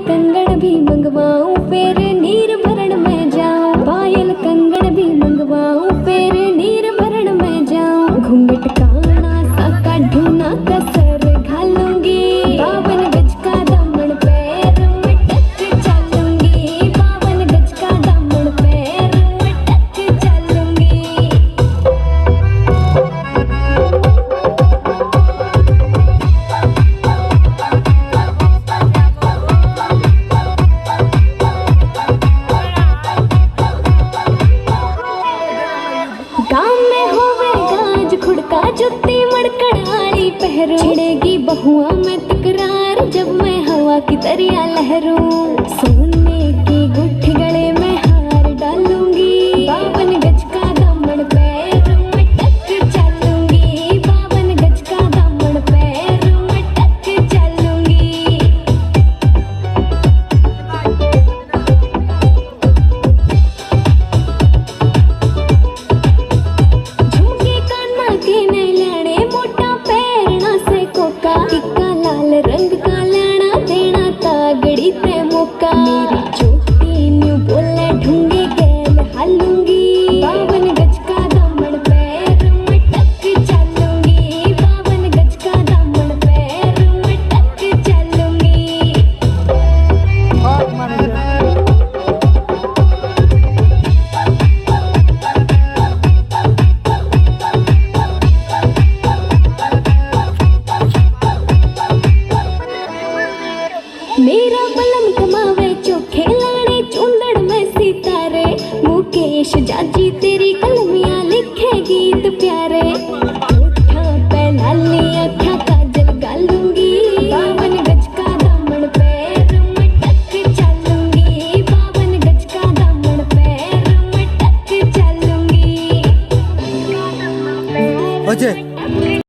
कंगन भी मंगवाऊं फिर नीर भरण में जाऊं, पायल कंगन भी मंगवाऊं फिर नीर भरण में जाऊं। घूंघट काना सा काढूं ना कसर घालूंगी, 52 गज का दामन पैर में टक चलूंगी, 52 गज का दामन पैर में टक चलूंगी। गाँव में होवे गाज खुड़का जुत्ती मड़कड़ाड़ी पहरो, छिड़ेगी बहुआ में तकरार जब मैं हवा की दरिया लहरूं। सोने की गुट्ठी गले में हार डालूंगी, 52 गज का दामन पैर में टक चलूंगी, 52 गज का दामन पैर में टक चलूंगी। झुमके काना के ने लेने मोटा पैरना से कोका, टिक्का लाल रंग का लेना देना तागड़ी ते मौका। मेरी चोटी न्यू बोले ढूंगे गैल हालूंगी, 52 गज का दामन पैर में टक चलूंगी, 52 गज का दामन पैर में टक चलूंगी। मेरा बलम कमावे चोखे लाने चुंदड़ में सितारे, मुकेश जाजी तेरी कलमियां लिखे गीत प्यारे। होठा पे लाली आँखा काजल गालूंगी, 52 गज का दामन पैर में टक चलूंगी, 52 गज का दामन पैर में टक चलूंगी। अजय